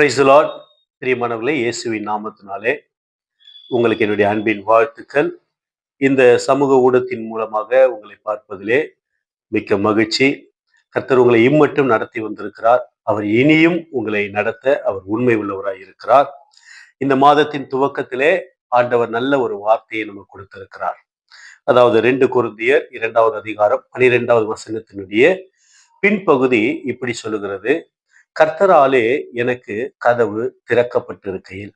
Praise the Lord. பிரியமானவர்களே, இயேசுவின் நாமத்தினாலே உங்களுக்கு என்னுடைய அன்பின் வாழ்த்துக்கள். இந்த சமூக ஊடகத்தின் மூலமாக உங்களை பார்ப்பதிலே மிக்க மகிழ்ச்சி. கர்த்தர் உங்களை இம்மட்டும் நடத்தி வந்திருக்கிறார். அவர் இனியும் உங்களை நடத்த அவர் உண்மை உள்ளவராய் இருக்கிறார். இந்த மாதத்தின் துவக்கத்திலே ஆண்டவர் நல்ல ஒரு வார்த்தையை நமக்கு கொடுத்திருக்கிறார். அதாவது 2 கொரிந்தியர் 2வது அதிகாரம் 12வது வசனத்தினுடைய பின்பகுதி இப்படி சொல்லுகிறது: கர்த்தராலே எனக்கு கதவு திறக்கப்பட்டிருக்கையில்.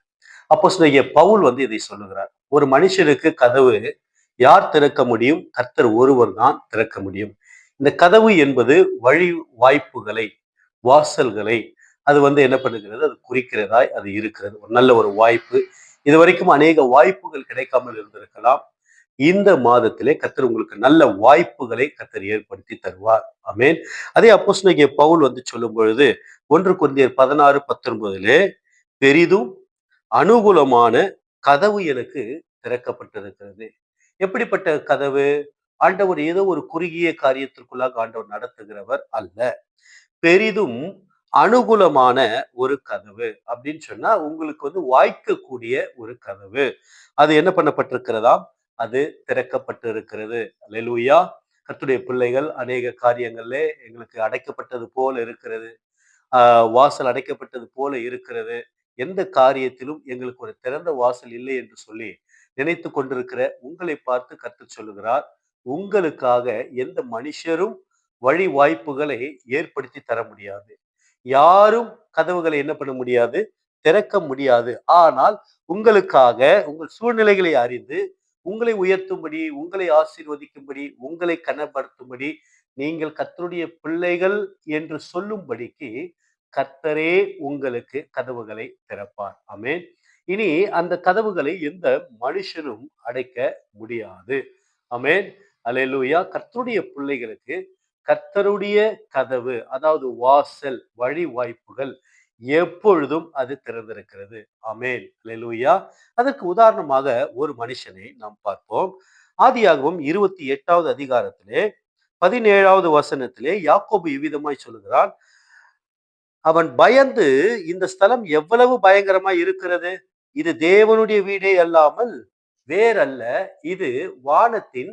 அப்போஸ்தலனாகிய பவுல் இதை சொல்லுகிறார். ஒரு மனுஷனுக்கு கதவு யார் திறக்க முடியும்? கர்த்தர் ஒருவர் தான் திறக்க முடியும். இந்த கதவு என்பது வழி வாய்ப்புகளை, வாசல்களை அது என்ன பண்ணுகிறது? அது குறிக்கிறதாய் அது இருக்கிறது. ஒரு நல்ல ஒரு வாய்ப்பு. இதுவரைக்கும் அநேக வாய்ப்புகள் கிடைக்காமல் இருந்திருக்கலாம். இந்த மாதத்திலே கர்த்தர் உங்களுக்கு நல்ல வாய்ப்புகளை கர்த்தர் ஏற்படுத்தி தருவார். ஆமென். அதே அப்போஸ்தலனாகிய பவுல் சொல்லும் பொழுது 1 கொரிந்தியர் 16:19 பெரிதும் அனுகூலமான கதவு எனக்கு திறக்கப்பட்டிருக்கிறது. எப்படிப்பட்ட கதவு? ஆண்டவர் ஏதோ ஒரு குறுகிய காரியத்திற்குள்ளாக ஆண்டவர் நடத்துகிறவர் அல்ல. பெரிதும் அனுகூலமான ஒரு கதவு அப்படின்னு சொன்னா உங்களுக்கு வாய்க்கக்கூடிய ஒரு கதவு. அது என்ன பண்ணப்பட்டிருக்கிறதாம்? அது திறக்கப்பட்டு இருக்கிறது. அல்லேலூயா. கர்த்தருடைய பிள்ளைகள் அநேக காரியங்கள்ல எங்களுக்கு அடைக்கப்பட்டது போல இருக்கிறது. வாசல் அடைக்கப்பட்டது போல இருக்கிறது. எந்த காரியத்திலும் எங்களுக்கு ஒரு திறந்த வாசல் இல்லை என்று சொல்லி நினைத்து கொண்டிருக்கிற உங்களை பார்த்து கர்த்தர் சொல்லுகிறார், உங்களுக்காக எந்த மனுஷரும் வழி வாய்ப்புகளை ஏற்படுத்தி தர முடியாது. யாரும் கதவுகளை என்ன பண்ண முடியாது? திறக்க முடியாது. ஆனால் உங்களுக்காக உங்கள் சூழ்நிலைகளை அறிந்து உங்களை உயர்த்தும்படி, உங்களை ஆசீர்வதிக்கும்படி, உங்களை கனப்படுத்தும்படி, நீங்கள் கர்த்தருடைய பிள்ளைகள் என்று சொல்லும்படிக்கு கர்த்தரே உங்களுக்கு கதவுகளை திறப்பார். ஆமென். இனி அந்த கதவுகளை எந்த மனுஷனும் அடைக்க முடியாது. ஆமென். அல்லேலூயா. கர்த்தருடைய பிள்ளைகளுக்கு கர்த்தருடைய கதவு, அதாவது வாசல், வழி வாய்ப்புகள் எப்பொழுதும் அது திறந்திருக்கிறது. ஆமென். அல்லேலூயா. அதற்கு உதாரணமாக ஒரு மனுஷனை நாம் பார்ப்போம். ஆதியாகமம் 28வது அதிகாரத்திலே 17வது வசனத்திலே யாக்கோபு இவ்விதமாய் சொல்லுகிறான்: அவன் பயந்து, இந்த ஸ்தலம் எவ்வளவு பயங்கரமாய் இருக்கிறது! இது தேவனுடைய வீடே அல்லாமல் வேறல்ல, இது வானத்தின்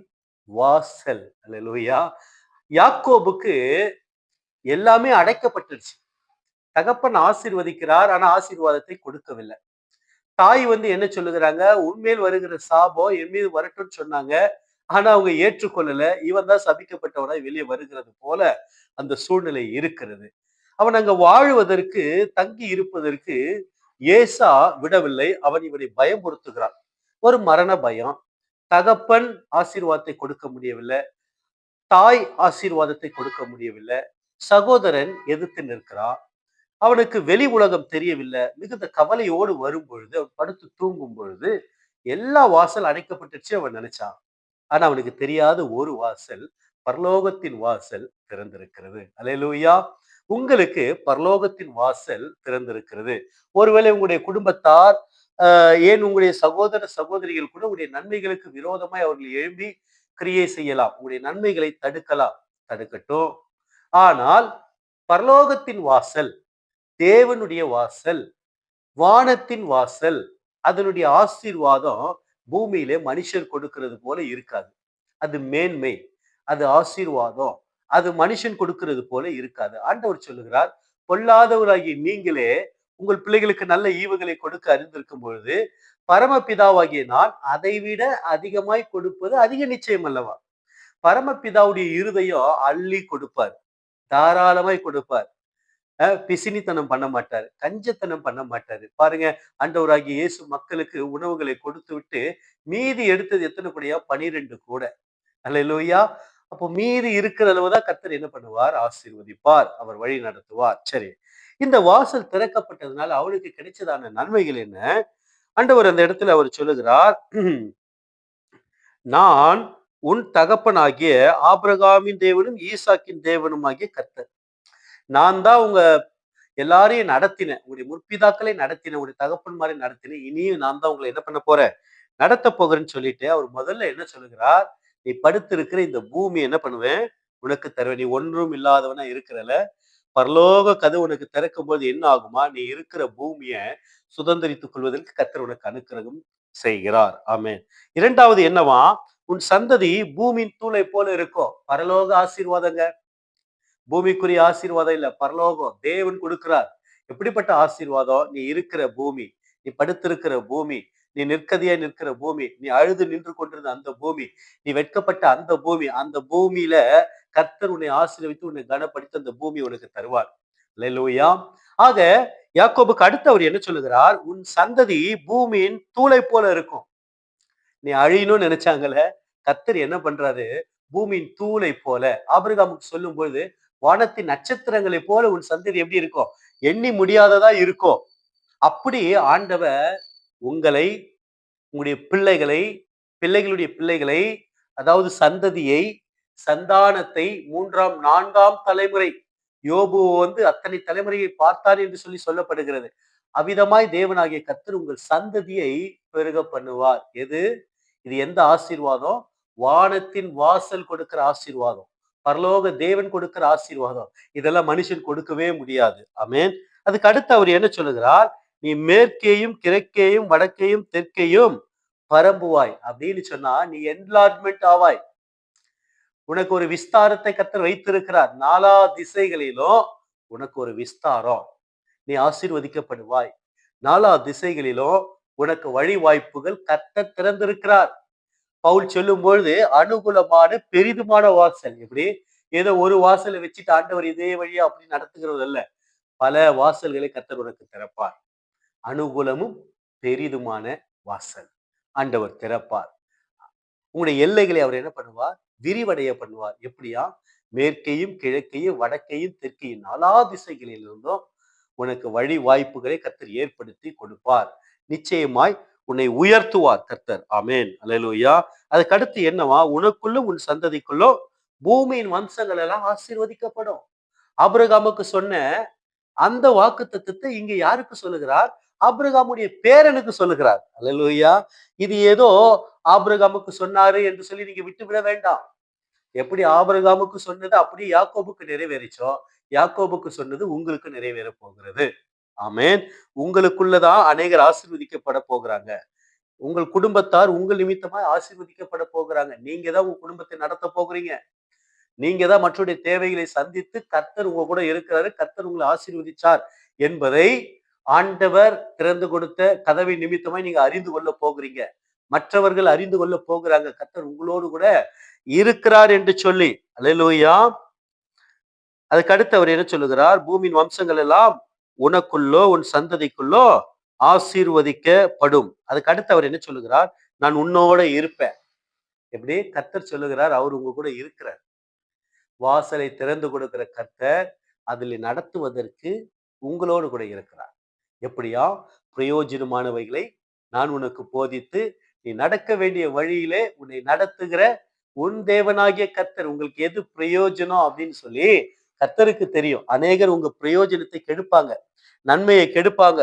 வாசல். அல்லேலூயா. யாக்கோபுக்கு எல்லாமே அடைக்கப்பட்டுருச்சு. தகப்பன் ஆசீர்வதிக்கிறார், ஆனா ஆசீர்வாதத்தை கொடுக்கவில்லை. தாய் என்ன சொல்லுகிறாங்க? உன்மேல் வருகிற சாபம் என் மீது வரட்டும்னு சொன்னாங்க. ஆனா அவங்க ஏற்றுக்கொள்ளல. இவன் தான் சபிக்கப்பட்டவனாய் வெளியே வருகிறது போல அந்த சூழ்நிலை இருக்கிறது. அவன் அங்க வாழுவதற்கு, தங்கி இருப்பதற்கு ஏசா விடவில்லை. அவன் இவனை பயமுறுத்துகிறான். ஒரு மரண பயம். தகப்பன் ஆசீர்வாதத்தை கொடுக்க முடியவில்லை. தாய் ஆசீர்வாதத்தை கொடுக்க முடியவில்லை. சகோதரன் எதிர்த்து நிற்கிறான். அவனுக்கு வெளி உலகம் தெரியவில்லை. மிகுந்த கவலையோடு வரும் பொழுது, அவன் படுத்து தூங்கும் பொழுது எல்லா வாசல் அடைக்கப்பட்டுச்சு அவன் நினைச்சான். ஆனா அவனுக்கு தெரியாத ஒரு வாசல், பரலோகத்தின் வாசல் திறந்திருக்கிறது. அல்லேலூயா. உங்களுக்கு பரலோகத்தின் வாசல் திறந்திருக்கிறது. ஒருவேளை உங்களுடைய குடும்பத்தார், ஏன் உங்களுடைய சகோதர சகோதரிகள் கூட உங்களுடைய நன்மைகளுக்கு விரோதமாய் அவர்கள் எழும்பி கிரியை செய்யலாம். உங்களுடைய நன்மைகளை தடுக்கலாம். தடுக்கட்டும். ஆனால் பரலோகத்தின் வாசல், தேவனுடைய வாசல், வானத்தின் வாசல், அதனுடைய ஆசீர்வாதம் பூமியிலே மனுஷர் கொடுக்கிறது போல இருக்காது. அது மேன்மை, அது ஆசீர்வாதம், அது மனுஷன் கொடுக்கிறது போல இருக்காது. ஆண்டவர் சொல்லுகிறார், பொல்லாதவராகிய நீங்களே உங்கள் பிள்ளைகளுக்கு நல்ல ஈவுகளை கொடுக்க அறிந்திருக்கும் பொழுது, பரமபிதாவாகிய நான் அதைவிட அதிகமாய் கொடுப்பது அதிக நிச்சயம் அல்லவா? பரமபிதாவுடைய இருதயம் அள்ளி கொடுப்பார், தாராளமாய் கொடுப்பார். பிசினித்தனம் பண்ண மாட்டாரு, கஞ்சத்தனம் பண்ண மாட்டாரு. பாருங்க, ஆண்டவராகிய இயேசு மக்களுக்கு உணவுகளை கொடுத்து விட்டு மீதி எடுத்தது எத்தனை கூடையா? 12 கூட. அல்லேலூயா. அப்போ மீதி இருக்கிற அளவுதான் கர்த்தர் என்ன பண்ணுவார்? ஆசீர்வதிப்பார். அவர் வழி நடத்துவார். சரி. இந்த வாசல் திறக்கப்பட்டதுனால அவளுக்கு கிடைச்சதான நன்மைகள் என்ன? ஆண்டவர் அந்த இடத்துல அவர் சொல்லுகிறார், நான் உன் தகப்பனாகிய ஆபிரகாமின் தேவனும் ஈசாக்கின் தேவனுமாகிய கர்த்தர். நான் தான் உங்க எல்லாரையும் நடத்தினேன். உங்களுடைய முற்பிதாக்களை நடத்தினேன். உங்களுடைய தகப்பன்மாரை நடத்தினேன். இனியும் நான் தான் உங்களை என்ன பண்ண போறேன்? நடத்த போகிறேன்னு சொல்லிட்டு அவர் முதல்ல என்ன சொல்லுகிறார்? நீ படுத்திருக்கிற இந்த பூமி என்ன பண்ணுவேன்? உனக்கு தருவேன். நீ ஒன்றும் இல்லாதவனா இருக்கிறல, பரலோக கதவு உனக்கு திறக்கும் போது என்ன ஆகுமா, நீ இருக்கிற பூமியை சுதந்திரித்துக் கொள்வதற்கு கர்த்தர் உனக்கு அனுக்கிரகம் செய்கிறார். ஆமென். இரண்டாவது என்னவா, உன் சந்ததி பூமியின் தூளை போல இருக்கும். பரலோக ஆசீர்வாதங்க. பூமிக்குரிய ஆசீர்வாதம் இல்ல, பரலோகம் தேவன் கொடுக்கிறார். எப்படிப்பட்ட ஆசீர்வாதம், நீ இருக்கிற பூமி, நீ படுத்திருக்கிற பூமி, நீ நிற்கதியா நிற்கிற பூமி, நீ அழுது நின்று கொண்டிருந்த அந்த பூமி, நீ வெட்கப்பட்ட அந்த பூமி, அந்த பூமியில கர்த்தர் உன்னை ஆசீர்வதித்து உன்னை கனப்படுத்தி அந்த பூமி உனக்கு தருவார். அல்லேலூயா. ஆக யாக்கோபுக்கு அடுத்து அவர் என்ன சொல்லுகிறார், உன் சந்ததி பூமியின் தூளை போல இருக்கும். நீ அழியணும்னு நினைச்சாங்கல்ல, கர்த்தர் என்ன பண்றாரு, பூமியின் தூளை போல ஆபிரகாமுக்கு சொல்லும் பொழுது, வானத்தின் நட்சத்திரங்களை போல உன் சந்ததி எப்படி இருக்கும், எண்ணி முடியாததா இருக்கும். அப்படி ஆண்டவர் உங்களை, உங்களுடைய பிள்ளைகளை, பிள்ளைகளுடைய பிள்ளைகளை, அதாவது சந்ததியை, சந்தானத்தை, மூன்றாம் நான்காம் தலைமுறை, யோபு அத்தனை தலைமுறையை பார்த்தார் என்று சொல்லி சொல்லப்படுகிறது. அவ்விதமாய் தேவனாகிய கர்த்தர் உங்கள் சந்ததியை பெருக பண்ணுவார். எது, இது எந்த ஆசீர்வாதம், வானத்தின் வாசல் கொடுக்கிற ஆசீர்வாதம், பரலோக தேவன் கொடுக்கிற ஆசீர்வாதம். இதெல்லாம் மனுஷன் கொடுக்கவே முடியாது. ஆமென். அதுக்கு அடுத்து அவர் என்ன சொல்லுகிறார், நீ மேற்கேயும் கிழக்கேயும் வடக்கேயும் தெற்கேயும் பரம்புவாய். அப்படின்னு சொன்னா நீ என்லார்ஜ்மெண்ட் ஆவாய். உனக்கு ஒரு விஸ்தாரத்தை கர்த்தர் வைத்திருக்கிறார். நாலா திசைகளிலும் உனக்கு ஒரு விஸ்தாரம். நீ ஆசீர்வதிக்கப்படுவாய். நாலா திசைகளிலும் உனக்கு வழி வாய்ப்புகள் கர்த்தர் திறந்திருக்கிறார். பவுல் சொல்லும் பொழுது அனுகூலமான பெரிதுமான வாசல். எப்படி, ஏதோ ஒரு வாசலை வச்சுட்டு ஆண்டவர் இதே வழியா அப்படி நடத்துகிறது அல்ல. பல வாசல்களை கர்த்தர் உனக்கு திறப்பார். அனுகூலமும் பெரிதுமான வாசல் ஆண்டவர் திறப்பார். உங்களுடைய எல்லைகளை அவர் என்ன பண்ணுவார், விரிவடைய பண்ணுவார். எப்படியா, மேற்கையும் கிழக்கையும் வடக்கையும் தெற்கையும் நாலா திசைகளில் இருந்தும் உனக்கு வழி வாய்ப்புகளை கர்த்தர் ஏற்படுத்தி கொடுப்பார். நிச்சயமாய் உன்னை உயர்த்துவார் கர்த்தர். ஆமென். அல்லேலூயா. அதுக்கு அடுத்து என்னவா, உனக்குள்ளும் உன் சந்ததிக்குள்ளும் பூமியின் வம்சங்கள் எல்லாம் ஆசீர்வதிக்கப்படும். ஆபிரகாமுக்கு சொன்ன அந்த வாக்குத்தத்தத்தை இங்க யாருக்கு சொல்லுகிறார், ஆபிரகாமுடைய பேரனுக்கு சொல்லுகிறார். அல்லேலூயா. இது ஏதோ ஆபிரகாமுக்கு சொன்னாரு என்று சொல்லி நீங்க விட்டுவிட வேண்டாம். எப்படி ஆபிரகாமுக்கு சொன்னது அப்படி யாக்கோபுக்கு நிறைவேறிச்சோ, யாக்கோபுக்கு சொன்னது உங்களுக்கு நிறைவேற போகிறது. ஆமென். உங்களுக்குள்ளதான் அநேகர் ஆசீர்வதிக்கப்பட போகிறாங்க. உங்கள் குடும்பத்தார் உங்கள் நிமித்தமாய் ஆசீர்வதிக்கப்பட போகிறாங்க. நீங்க தான் உங்க குடும்பத்தை நடத்த போகிறீங்க. நீங்க தான் மற்றவருடைய தேவைகளை சந்தித்து கர்த்தர் உங்க கூட இருக்கிறாரு, கர்த்தர் உங்களை ஆசீர்வதிச்சார் என்பதை ஆண்டவர் திறந்து கொடுத்த கதவை நிமித்தமாய் நீங்க அறிந்து கொள்ள போகிறீங்க. மற்றவர்கள் அறிந்து கொள்ள போகிறாங்க, கர்த்தர் உங்களோடு கூட இருக்கிறார் என்று சொல்லி. அல்லேலூயா. அதுக்கு அடுத்து அவர் என்ன சொல்லுகிறார், பூமியின் வம்சங்கள் எல்லாம் உனக்குள்ளோ உன் சந்ததிக்குள்ளோ ஆசீர்வதிக்கப்படும். அதுக்கு அடுத்து அவர் என்ன சொல்லுகிறார், நான் உன்னோட இருப்பேன். எப்படி, கர்த்தர் சொல்லுகிறார், அவர் உங்க கூட இருக்கிறார். வாசலை திறந்து கொடுக்கிற கர்த்தர் அதில் நடத்துவதற்கு உங்களோடு கூட இருக்கிறார். எப்படியா, பிரயோஜனமானவைகளை நான் உனக்கு போதித்து நீ நடக்க வேண்டிய வழியிலே உன்னை நடத்துகிற உன் தேவனாகிய கர்த்தர். உங்களுக்கு எது பிரயோஜனம் அப்படின்னு சொல்லி கர்த்தருக்கு தெரியும். அநேகர் உங்க பிரயோஜனத்தை கெடுப்பாங்க, நன்மையை கெடுப்பாங்க,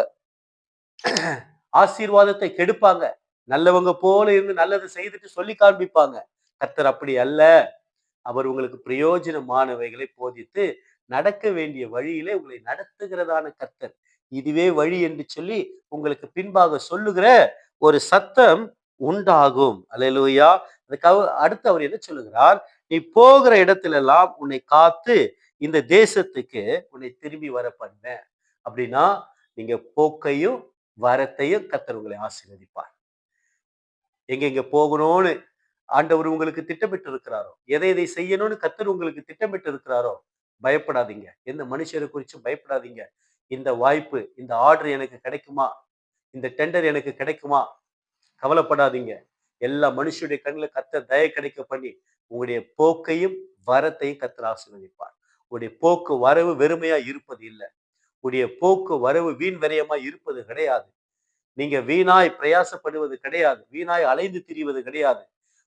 ஆசீர்வாதத்தை கெடுப்பாங்க. நல்லவங்க போல இருந்து நல்லதை செய்துட்டு சொல்லி காண்பிப்பாங்க. கர்த்தர் அப்படி அல்ல. அவர் உங்களுக்கு பிரயோஜனமானவைகளை போதித்து நடக்க வேண்டிய வழியிலே உங்களை நடத்துகிறதான கர்த்தர். இதுவே வழி என்று சொல்லி உங்களுக்கு பின்பாக சொல்லுகிற ஒரு சத்தம் உண்டாகும். அல்லேலூயா. அதுக்காக அடுத்து அவர் என்ன சொல்லுகிறார், நீ போகிற இடத்துல எல்லாம் உன்னை காத்து இந்த தேசத்துக்கு உன்னை திரும்பி வர பண்ண. அப்படின்னா நீங்க போக்கையும் வரத்தையும் கர்த்தர் உங்களை ஆசீர்வதிப்பார். எங்க போகணும்னு ஆண்டவர் உங்களுக்கு திட்டமிட்டு இருக்கிறாரோ, எதை எதை செய்யணும்னு கர்த்தர் உங்களுக்கு திட்டமிட்டு இருக்கிறாரோ, பயப்படாதீங்க. எந்த மனுஷரை குறிச்சும் பயப்படாதீங்க. இந்த வாய்ப்பு, இந்த ஆர்டர் எனக்கு கிடைக்குமா, இந்த டெண்டர் எனக்கு கிடைக்குமா, கவலைப்படாதீங்க. எல்லா மனுஷருடைய கண்ணில் கர்த்தர் தயை கிடைக்க பண்ணி உங்களுடைய போக்கையும் வரத்தையும் கர்த்தர் ஆசீர்வதிப்பார். உங்களுடைய போக்கு வரவு வெறுமையா இருப்பது இல்லை. உங்களுடைய போக்கு வரவு வீண் விரயமா இருப்பது கிடையாது. நீங்க வீணாய் பிரயாசப்படுவது கிடையாது. வீணாய் அலைந்து திரிவது கிடையாது.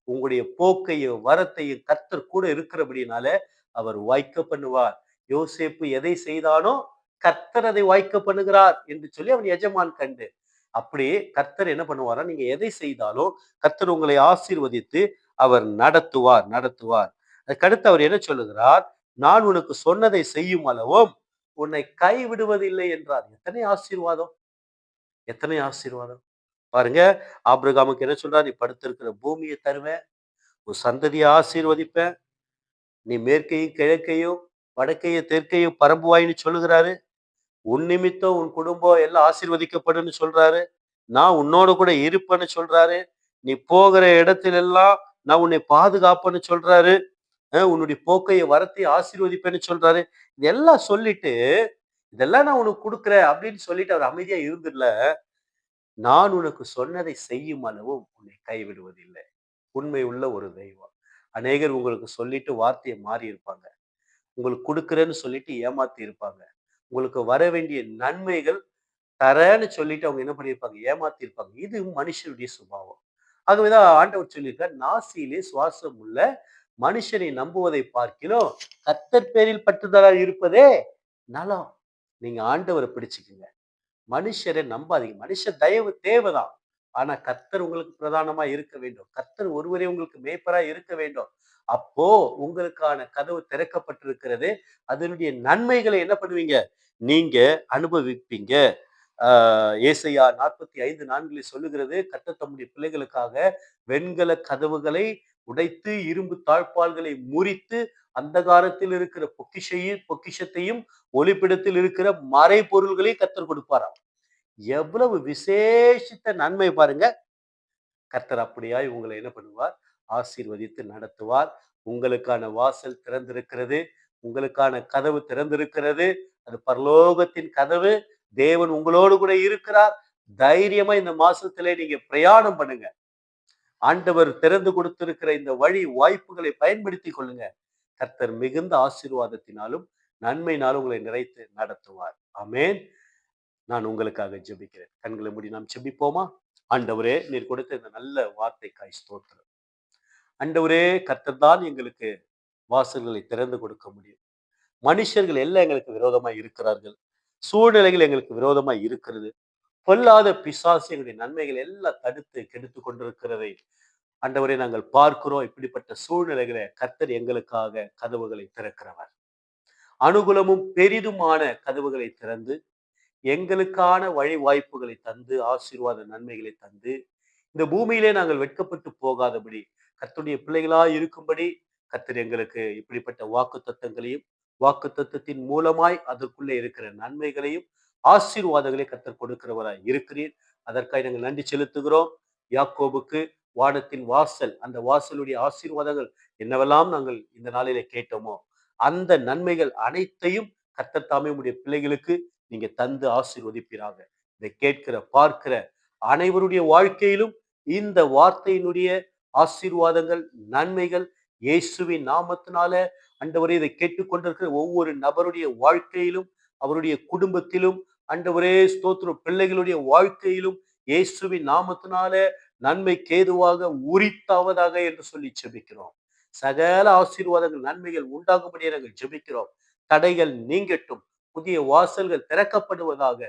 உங்களுடைய போக்கையும் வரத்தையும் கர்த்தர் கூட இருக்கிறபடினால அவர் வாய்க்க பண்ணுவார். யோசேப்பு எதை செய்தானோ கர்த்தர் அதை வாய்க்க பண்ணுகிறார் என்று சொல்லி அவன் எஜமான் கண்டு. அப்படியே கர்த்தர் என்ன பண்ணுவாரா, நீங்க எதை செய்தாலும் கர்த்தர் உங்களை ஆசீர்வதித்து அவர் நடத்துவார். அதுக்கடுத்து அவர் என்ன சொல்லுகிறார், நான் உனக்கு சொன்னதை செய்யும் அளவும் உன்னை கைவிடுவதில்லை என்றார். எத்தனை ஆசீர்வாதம், எத்தனை ஆசீர்வாதம். பாருங்க, ஆபிரகாமுக்கு என்ன சொல்றார்? நீ படுத்திருக்கிற பூமியை தருவேன், உன் சந்ததியை ஆசீர்வதிப்பேன், நீ மேற்கையும் கிழக்கையும் வடக்கையும் தெற்கையும் பரம்புவாயின்னு சொல்லுகிறாரு. உன் நிமித்தம் உன் குடும்பம் எல்லாம் ஆசீர்வதிக்கப்படுன்னு சொல்றாரு. நான் உன்னோட கூட இருப்பேன்னு சொல்றாரு. நீ போகிற இடத்துல எல்லாம் நான் உன்னை பாதுகாப்பேன்னு சொல்றாரு. உன்னுடைய போக்கைய வரத்தை ஆசீர்வதிப்பேன்னு சொல்றாரு. இதெல்லாம் சொல்லிட்டு, இதெல்லாம் நான் உனக்கு கொடுக்குறேன் அப்படின்னு சொல்லிட்டு அவர் அமைதியா இருந்துடல. நான் உனக்கு சொன்னதை செய்யும் அளவும் உன்னை கைவிடுவதில்லை. உண்மை உள்ள ஒரு தெய்வம். அநேகர் உங்களுக்கு சொல்லிட்டு வார்த்தையை மாறி இருப்பாங்க. உங்களுக்கு கொடுக்குறேன்னு சொல்லிட்டு ஏமாத்தி இருப்பாங்க. உங்களுக்கு வர வேண்டிய நன்மைகள் தரேன்னு சொல்லிட்டு அவங்க என்ன பண்ணியிருப்பாங்க? ஏமாத்தி இருப்பாங்க. இது மனுஷனுடைய சுபாவம். ஆகவேதான் ஆண்டவர் சொல்லியிருக்கார், நாசியிலே சுவாசம் உள்ள மனுஷனை நம்புவதை பார்க்கிலும் கர்த்தர் பேரில் பற்றுதலா இருப்பதே நலம். நீங்க ஆண்டவரை பிடிச்சுக்குங்க. மனுஷரை நம்பாதீங்க. மனுஷ தயவு தேவைதான். ஆனா கர்த்தர் உங்களுக்கு பிரதானமா இருக்க வேண்டும். கர்த்தர் ஒருவரே உங்களுக்கு மேய்ப்பரா இருக்க வேண்டும். அப்போ உங்களுக்கான கதவு திறக்கப்பட்டிருக்கிறது. அதனுடைய நன்மைகளை என்ன பண்ணுவீங்க? நீங்க அனுபவிப்பீங்க. ஏசாயா 45:4 சொல்லுகிறது, கர்த்தர் தம்முடைய பிள்ளைகளுக்காக வெண்கல கதவுகளை உடைத்து இரும்பு தாழ்பால்களை முறித்து அந்தகாரத்தில் இருக்கிற பொக்கிஷத்தையும் ஒளிப்பிடத்தில் இருக்கிற மறைபொருள்களை கர்த்தர் கொடுப்பாராம். எவ்வளவு விசேஷித்த நன்மை பாருங்க. கர்த்தர் அப்படியாய் உங்களை என்ன பண்ணுவார்? ஆசீர்வதித்து நடத்துவார். உங்களுக்கான வாசல் திறந்திருக்கிறது. உங்களுக்கான கதவு திறந்திருக்கிறது. அது பரலோகத்தின் கதவு. தேவன் உங்களோடு கூட இருக்கிறார். தைரியமா இந்த மாசத்திலே நீங்க பிரயாணம் பண்ணுங்க. ஆண்டவர் திறந்து கொடுத்திருக்கிற இந்த வழி வாய்ப்புகளை பயன்படுத்திக் கொள்ளுங்க. கர்த்தர் மிகுந்த ஆசீர்வாதத்தினாலும் நன்மையினாலும் உங்களை நிறைத்து நடத்துவார். ஆமென். நான் உங்களுக்காக ஜெபிக்கிறேன். கண்களை மூடி நாம் ஜெபிப்போமா? ஆண்டவரே, நீர் கொடுத்த இந்த நல்ல வார்த்தைக்காய் ஸ்தோத்திரம். ஆண்டவரே, கர்த்தர் தான் எங்களுக்கு வாசல்களை திறந்து கொடுக்க முடியும். மனுஷர்கள் எல்லாம் எங்களுக்கு விரோதமாய் இருக்கிறார்கள். சூழ்நிலைகள் எங்களுக்கு விரோதமாய் இருக்கிறது. பொல்லாத பிசாசு எங்களுடைய நன்மைகள் எல்லாம் தடுத்து கெடுத்து கொண்டிருக்கிறதை ஆண்டவரே நாங்கள் பார்க்கிறோம். இப்படிப்பட்ட சூழ்நிலைகளை கர்த்தர் எங்களுக்காக கதவுகளை திறக்கிறவர். அனுகூலமும் பெரிதுமான கதவுகளை திறந்து எங்களுக்கான வழி வாய்ப்புகளை தந்து ஆசீர்வாத நன்மைகளை தந்து இந்த பூமியிலே நாங்கள் வெட்கப்பட்டு போகாதபடி கர்த்தருடைய பிள்ளைகளாய் இருக்கும்படி கர்த்தர் எங்களுக்கு இப்படிப்பட்ட வாக்கு தத்தங்களையும் வாக்கு தத்தத்தின் மூலமாய் அதற்குள்ளே இருக்கிற நன்மைகளையும் ஆசீர்வாதங்களை கர்த்தர் கொடுக்கிறவராய் இருக்கிறீர். அதற்காக நாங்கள் நன்றி செலுத்துகிறோம். யாக்கோபுக்கு வானத்தின் வாசல், அந்த வாசலுடைய ஆசீர்வாதங்கள் என்னவெல்லாம் நாங்கள் இந்த நாளிலே கேட்டோமோ அந்த நன்மைகள் அனைத்தையும் கர்த்தர் தாமே உடைய பிள்ளைகளுக்கு நீங்க தந்து ஆசீர்வதிப்பீராக. இதை கேட்கிற பார்க்கிற அனைவருடைய வாழ்க்கையிலும் இந்த வார்த்தையினுடைய ஆசீர்வாதங்கள் நன்மைகள் இயேசுவின் நாமத்தினால ஆண்டவரே இதை கேட்டுக்கொண்டிருக்கிற ஒவ்வொரு நபருடைய வாழ்க்கையிலும் அவருடைய குடும்பத்திலும் ஆண்டவரே ஸ்தோத்திரம் பிள்ளைகளுடைய வாழ்க்கையிலும் இயேசுவின் நாமத்தினால நன்மைக்கு ஏதுவாக உரித்தாவதாக என்று சொல்லி ஜெபிக்கிறோம். சகல ஆசீர்வாதங்கள் நன்மைகள் உண்டாகும்படியே நாங்கள் ஜெபிக்கிறோம். தடைகள் நீங்கட்டும். புதிய வாசல்கள் திறக்கப்படுவதாக.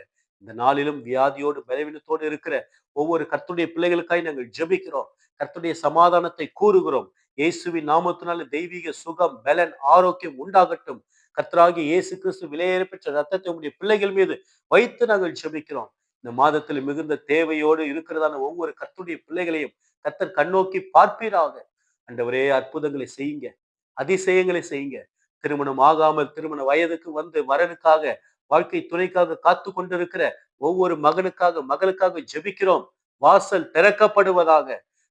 இந்த நாளிலும் வியாதியோடு பலவீனத்தோடு இருக்கிற ஒவ்வொரு கர்த்தருடைய பிள்ளைகளுக்காய் நாங்கள் ஜெபிக்கிறோம். கர்த்தருடைய சமாதானத்தை கூறுகிறோம். இயேசுவின் நாமத்தினால தெய்வீக சுகம் பலன் ஆரோக்கியம் உண்டாகட்டும். கர்த்தராகிய இயேசு கிறிஸ்து விலையேற பெற்ற ரத்தத்தை உங்களுடைய பிள்ளைகள் மீது வைத்து நாங்கள் ஜெபிக்கிறோம். இந்த மாதத்தில் மிகுந்த தேவையோடு இருக்கிறதான ஒவ்வொரு கர்த்தருடைய பிள்ளைகளையும் கர்த்தர் கண்ணோக்கி பார்ப்பீராக. ஆண்டவரே, அற்புதங்களை செய்யுங்க, அதிசயங்களை செய்யுங்க. திருமணம் ஆகாமல் திருமண வயதுக்கு வந்து வரனுக்காக வாழ்க்கை துணைக்காக காத்து கொண்டிருக்கிற ஒவ்வொரு மகனுக்காக மகளுக்காக ஜெபிக்கிறோம். வாசல் திறக்கப்படுவதாக.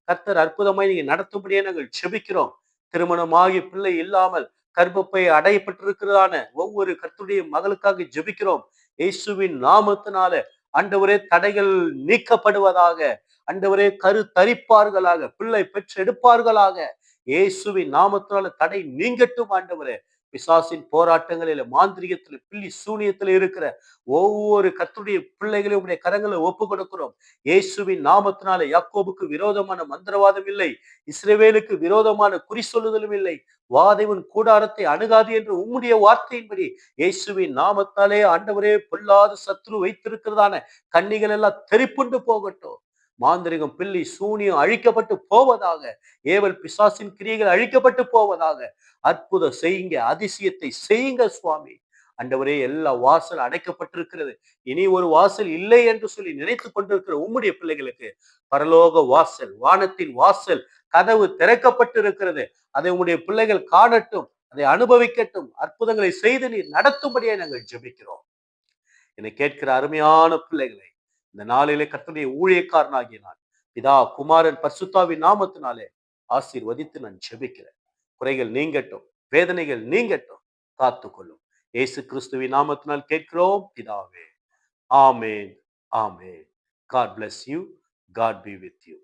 கர்த்தர் அற்புதமாய் நீங்க நடத்தும்படியே நாங்கள் ஜெபிக்கிறோம். திருமணமாகி பிள்ளை இல்லாமல் கர்ப்பப்பை அடையப்பட்டிருக்கிறதான ஒவ்வொரு கர்த்தருடைய மகளுக்காக ஜெபிக்கிறோம். இயேசுவின் நாமத்தினால ஆண்டவரே தடைகள் நீக்கப்படுவதாக. ஆண்டவரே கரு தரிப்பார்களாக, பிள்ளை பெற்றெடுப்பார்களாக. இயேசுவின் நாமத்தினால தடை நீங்கட்டும் ஆண்டவரே. பிசாசின் போராட்டங்களில மாந்திரிகத்துல பில்லி சூனியத்துல இருக்கிற ஒவ்வொரு கர்த்தருடைய பிள்ளைகளையும் உடைய கரங்களை ஒப்பு கொடுக்கிறோம். இயேசுவின் நாமத்தினால யாக்கோபுக்கு விரோதமான மந்திரவாதம் இல்லை, இஸ்ரவேலுக்கு விரோதமான குறி சொல்லுதலும் இல்லை. வாதைவன் கூடாரத்தை அணுகாது என்று உம்முடைய வார்த்தையின்படி இயேசுவின் நாமத்தாலே ஆண்டவரே பொல்லாத சத்ரு வைத்திருக்கிறதான கன்னிகள் எல்லாம் தெறிப்புண்டு போகட்டும். மாந்திரிகம் பில்லி சூனியம் அழிக்கப்பட்டு போவதாக. ஏவல் பிசாசின் கிரியைகள் அழிக்கப்பட்டு போவதாக. அற்புதம் செய்யுங்க, அதிசயத்தை செய்யுங்க சுவாமி. ஆண்டவரே, எல்லா வாசல் அடைக்கப்பட்டிருக்கிறது, இனி ஒரு வாசல் இல்லை என்று சொல்லி நினைத்துக் கொண்டிருக்கிற உம்முடைய பிள்ளைகளுக்கு பரலோக வாசல், வானத்தின் வாசல், கதவு திறக்கப்பட்டிருக்கிறது. அதை உம்முடைய பிள்ளைகள் காணட்டும், அதை அனுபவிக்கட்டும், அற்புதங்களை செய்து நீர் நடத்தும்படியே நாங்கள் ஜெபிக்கிறோம். என்னை கேட்கிற அருமையான பிள்ளைகளை, இந்த நாளிலே கர்த்தருடைய ஊழியக்காரனாகிய நான் பிதா, குமாரன், பரிசுத்தாவின் நாமத்தினாலே ஆசீர்வதித்து நான் ஜெபிக்கிறேன். குறைகள் நீங்கட்டும், வேதனைகள் நீங்கட்டும், காத்துக்கொள்ளும். இயேசு கிறிஸ்துவின் நாமத்தினால் கேட்கிறோம் பிதாவே. ஆமென், ஆமென். God bless you. God be with you.